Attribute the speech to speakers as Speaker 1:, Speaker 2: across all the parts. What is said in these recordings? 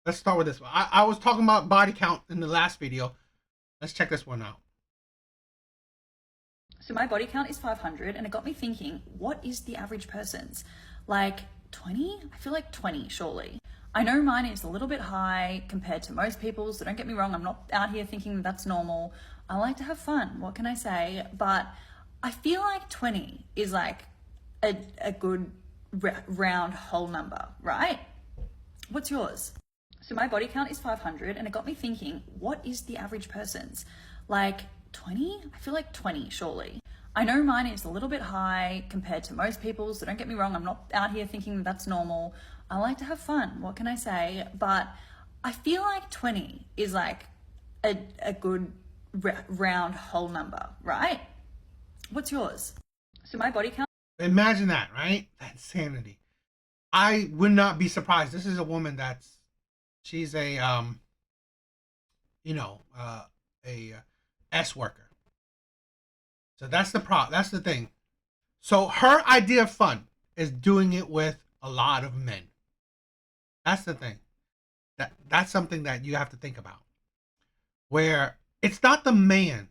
Speaker 1: Let's start with this one. I was talking about body count in the last video. Let's check this one out.
Speaker 2: So my body count is 500, and it got me thinking, what is the average person's? Like 20? I feel like 20, surely. I know mine is a little bit high compared to most people's, so don't get me wrong, I'm not out here thinking that's normal. I like to have fun, what can I say? But I feel like 20 is like a good round whole number, right? What's yours? So my body count is 500, and it got me thinking, what is the average person's? Like 20? I feel like 20, surely. I know mine is a little bit high compared to most people's, so don't get me wrong, I'm not out here thinking that's normal. I like to have fun, what can I say? But I feel like 20 is like a good round whole number, right? What's yours? So my body count.
Speaker 1: Imagine that, right? That insanity. I would not be surprised. This is a woman she's a you know, a S worker. So that's that's the thing. So her idea of fun is doing it with a lot of men. That's the thing. That's something that you have to think about. Where it's not the man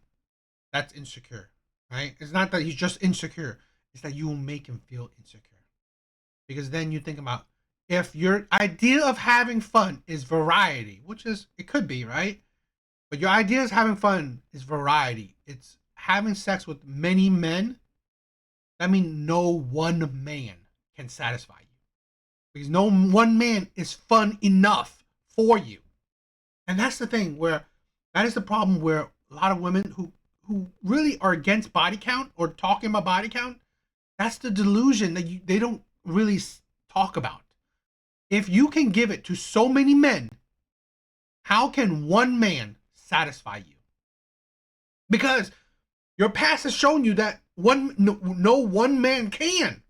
Speaker 1: that's insecure, right? It's not that he's just insecure. It's that you will make him feel insecure. Because then you think about, if your idea of having fun is variety, which is, it could be, right? But your idea of having fun is variety. It's having sex with many men. That means no one man can satisfy you. Because no one man is fun enough for you. And that's the thing, where that is the problem, where a lot of women who really are against body count or talking about body count, that's the delusion that they don't really talk about. If you can give it to so many men, how can one man satisfy you? Because your past has shown you that no one man can.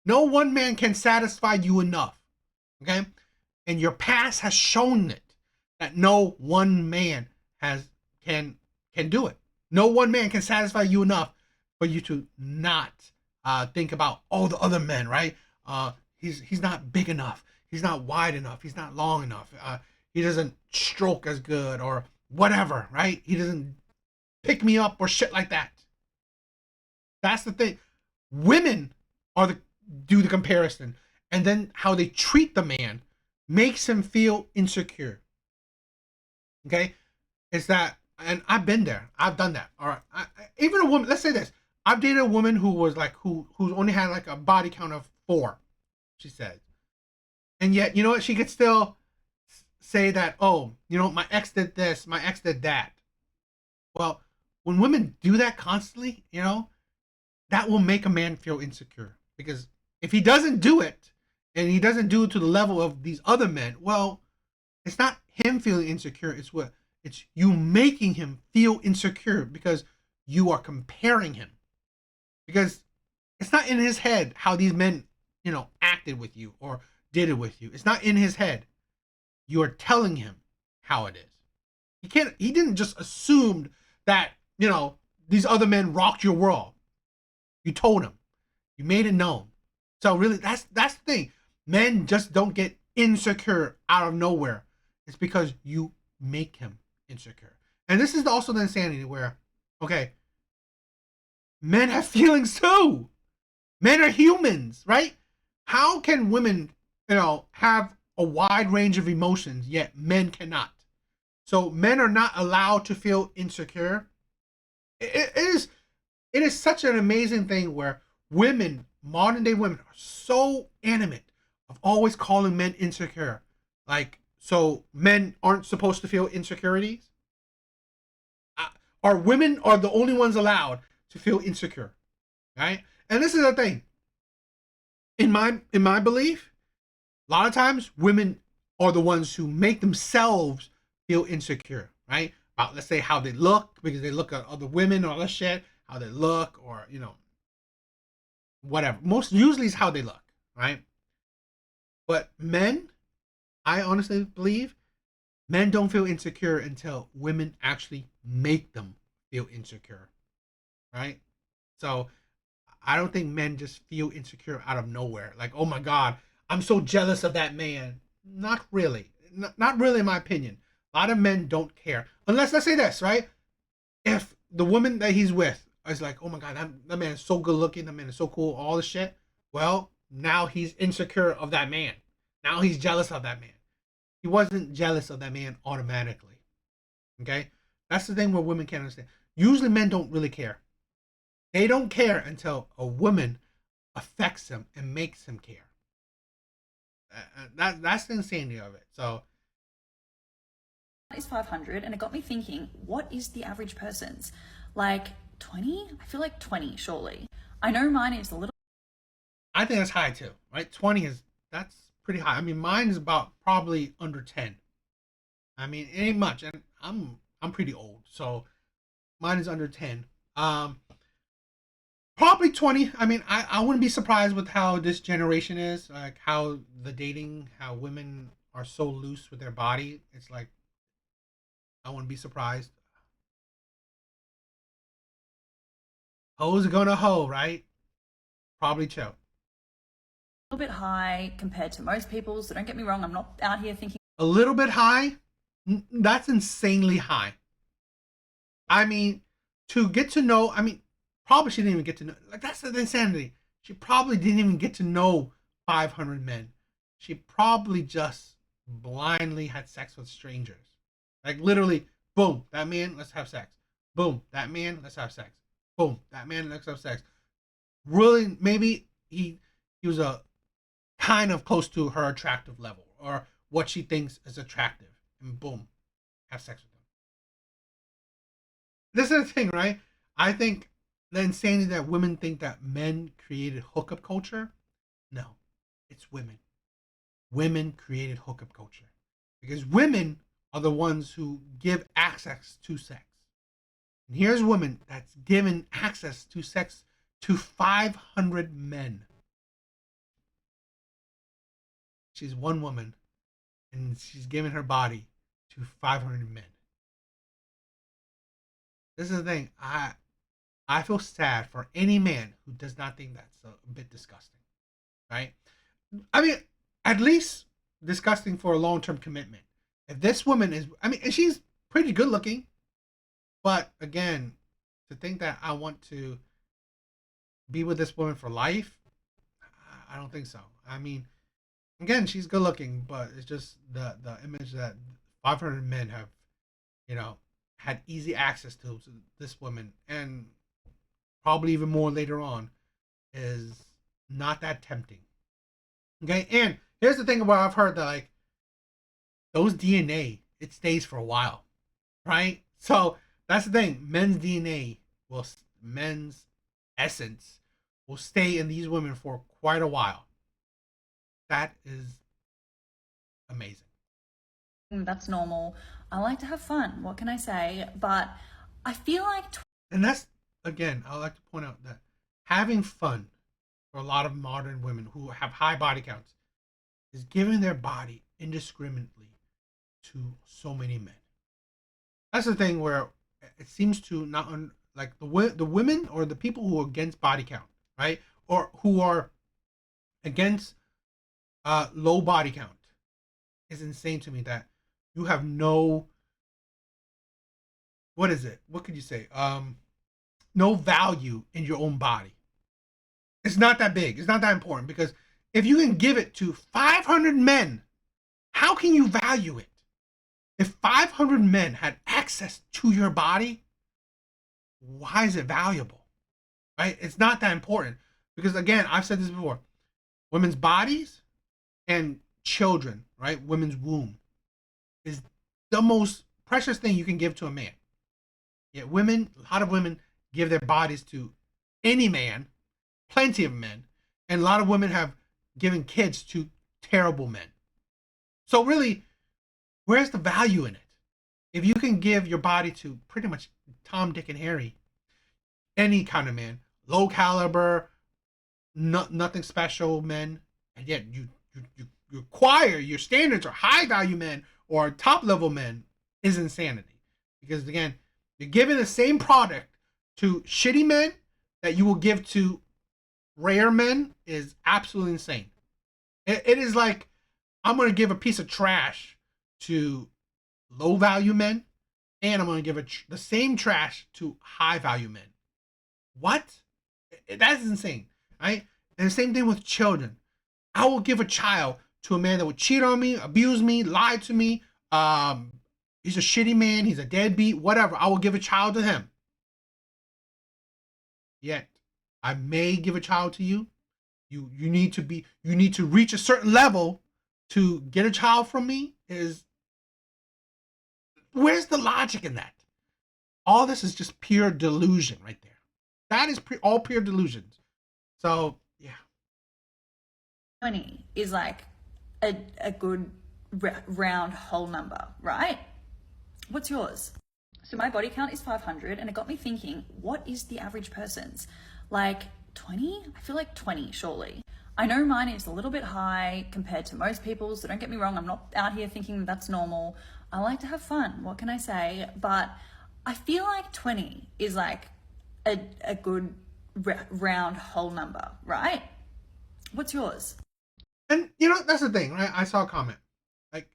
Speaker 1: No one man can satisfy you enough. Okay? And your past has shown it, that no one man can do it. No one man can satisfy you enough for you to not think about all the other men, right? He's not big enough. He's not wide enough. He's not long enough. He doesn't stroke as good, or whatever, right? He doesn't pick me up or shit like that. That's the thing. Women do the comparison, and then how they treat the man makes him feel insecure. Okay, it's that, and I've been there. I've done that. All right, even a woman. Let's say this: I've dated a woman who was like who only had like a body count of 4. She said, and yet, you know what? She could still say that, oh, you know, my ex did this, my ex did that. Well, when women do that constantly, you know, that will make a man feel insecure. Because if he doesn't do it, and he doesn't do it to the level of these other men, well, it's not him feeling insecure. It's you making him feel insecure, because you are comparing him. Because it's not in his head how these men, you know, acted with you or did it with you. It's not in his head. You are telling him how it is. He didn't just assume that, you know, these other men rocked your world. You told him. You made it known. So really, that's the thing. Men just don't get insecure out of nowhere. It's because you make him insecure. And this is also the insanity where, okay, men have feelings too. Men are humans, right? How can women, you know, have a wide range of emotions, yet men cannot? So men are not allowed to feel insecure. It is such an amazing thing where women, modern day women, are so animate of always calling men insecure. Like, so men aren't supposed to feel insecurities? Are women are the only ones allowed to feel insecure? Right? And this is the thing. In my belief, a lot of times women are the ones who make themselves feel insecure, right? About, let's say, how they look, because they look at other women or other shit, how they look, or, you know, whatever. Most usually is how they look, right? But men, I honestly believe, men don't feel insecure until women actually make them feel insecure, right? So I don't think men just feel insecure out of nowhere. Like, oh my God, I'm so jealous of that man. Not really. not really in my opinion. A lot of men don't care unless, let's say this, right? If the woman that he's with is like, oh my god, that man is so good looking, that man is so cool, all this shit. Well, now he's insecure of that man. Now he's jealous of that man. He wasn't jealous of that man automatically. Okay, that's the thing where women can't understand. Usually, men don't really care. They don't care until a woman affects them and makes them care. That's the insanity of it. So
Speaker 2: is 500, and it got me thinking, what is the average person's? Like 20? I feel like 20, surely. I know mine is a little.
Speaker 1: I think that's high too, right? 20 is that's pretty high. I mean, mine is about probably under 10. I mean, it ain't much, and I'm pretty old, so mine is under 10. Probably 20. I mean, I wouldn't be surprised with how this generation is, like how the dating, how women are so loose with their body. It's like I wouldn't be surprised. Hoes gonna hoe, right? Probably chill.
Speaker 2: A little bit high compared to most people, so don't get me wrong, I'm not out here thinking
Speaker 1: A little bit high? That's insanely high. I mean, to get to know, I mean, probably she didn't even get to know, like, that's the insanity. She probably didn't even get to know 500 men. She probably just blindly had sex with strangers. Like, literally, boom, that man, let's have sex. Boom, that man, let's have sex. Boom, that man, let's have sex. Really, maybe he was a kind of close to her attractive level or what she thinks is attractive, and boom, have sex with him. This is the thing, right? I think the insanity that women think that men created hookup culture. No, it's women. Women created hookup culture because women are the ones who give access to sex. And here's a woman that's given access to sex to 500 men. She's one woman, and she's given her body to 500 men. This is the thing. I feel sad for any man who does not think that's a bit disgusting, right? I mean, at least disgusting for a long-term commitment. If this woman is, I mean, and she's pretty good looking, but again, to think that I want to be with this woman for life, I don't think so. I mean, again, she's good looking, but it's just the image that 500 men have, had easy access to this woman, and probably even more later on, is not that tempting. Okay, and here's the thing about I've heard that, like, those DNA, it stays for a while, right? So that's the thing. Men's essence will stay in these women for quite a while. That is amazing.
Speaker 2: That's normal. I like to have fun. What can I say? But I feel like
Speaker 1: And that's, again, I would like to point out that having fun for a lot of modern women who have high body counts is giving their body indiscriminately to so many men. That's the thing where it seems to not like the women or the people who are against body count, right? Or who are against low body count. Is insane to me that you have no, what is it? What could you say? No value in your own body. It's not that big. It's not that important because if you can give it to 500 men, how can you value it? If 500 men had access to your body, why is it valuable? Right? It's not that important because, again, I've said this before. Women's bodies and children, right? Women's womb is the most precious thing you can give to a man. Yet women, a lot of women give their bodies to any man, plenty of men, and a lot of women have given kids to terrible men. So really, where's the value in it? If you can give your body to pretty much Tom, Dick, and Harry, any kind of man, low caliber, nothing special men, and yet you require your standards are high value men or top level men, is insanity. Because again, you're giving the same product to shitty men that you will give to rare men is absolutely insane. It is like I'm going to give a piece of trash to low value men, and I'm going to give the same trash to high value men. What? That's insane, right? And the same thing with children. I will give a child to a man that would cheat on me, abuse me, lie to me. He's a shitty man. He's a deadbeat. Whatever. I will give a child to him. Yet, I may give a child to you. You need to reach a certain level to get a child from me. Where's the logic in that? All this is just pure delusion right there. That is all pure delusions. So yeah.
Speaker 2: 20 is like a good round whole number, right? What's yours? So my body count is 500, and it got me thinking, what is the average person's? Like 20? I feel like 20, surely. I know mine is a little bit high compared to most people's, so don't get me wrong, I'm not out here thinking that's normal. I like to have fun, what can I say? But I feel like 20 is like a good round whole number, right? What's yours?
Speaker 1: And that's the thing, right? I saw a comment like,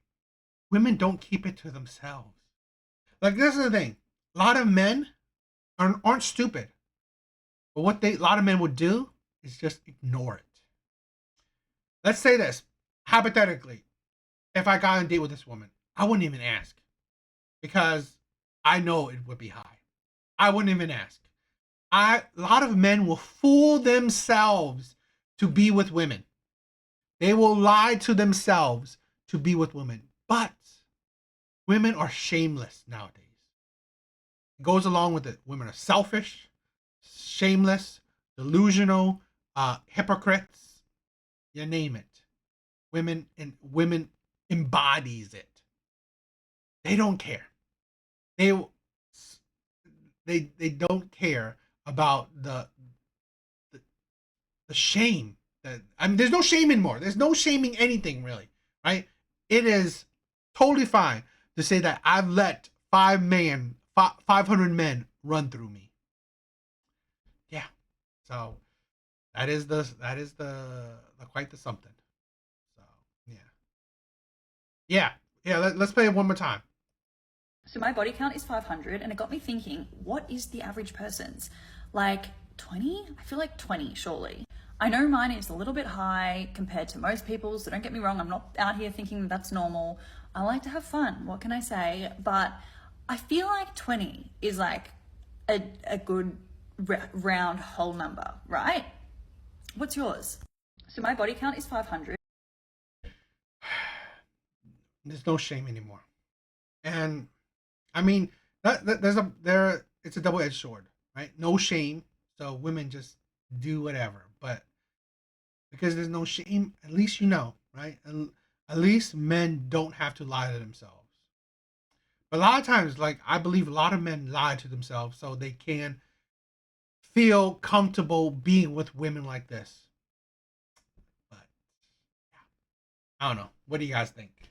Speaker 1: women don't keep it to themselves. Like, this is the thing. A lot of men aren't stupid, but what a lot of men would do is just ignore it. Let's say this hypothetically: if I got on a date with this woman, I wouldn't even ask because I know it would be high. I wouldn't even ask. A lot of men will fool themselves to be with women. They will lie to themselves to be with women. But women are shameless nowadays. It goes along with it. Women are selfish, shameless, delusional, hypocrites. You name it. Women embodies it. They don't care. They don't care about the shame. I mean, there's no shame anymore. There's no shaming anything really, right? It is totally fine to say that I've let 500 men run through me. Yeah. So that is the quite the something. So yeah. Let's play it one more time.
Speaker 2: So my body count is 500, and it got me thinking, what is the average person's? Like 20? I feel like 20, surely. I know mine is a little bit high compared to most people's, so don't get me wrong, I'm not out here thinking that's normal. I like to have fun, what can I say? But I feel like 20 is like a good round whole number, right? What's yours? So my body count is 500.
Speaker 1: There's no shame anymore. And I mean, it's a double-edged sword, right? No shame, so women just do whatever. But because there's no shame, at least right? And at least men don't have to lie to themselves. But a lot of times, like, I believe a lot of men lie to themselves so they can feel comfortable being with women like this. But yeah, I don't know. What do you guys think?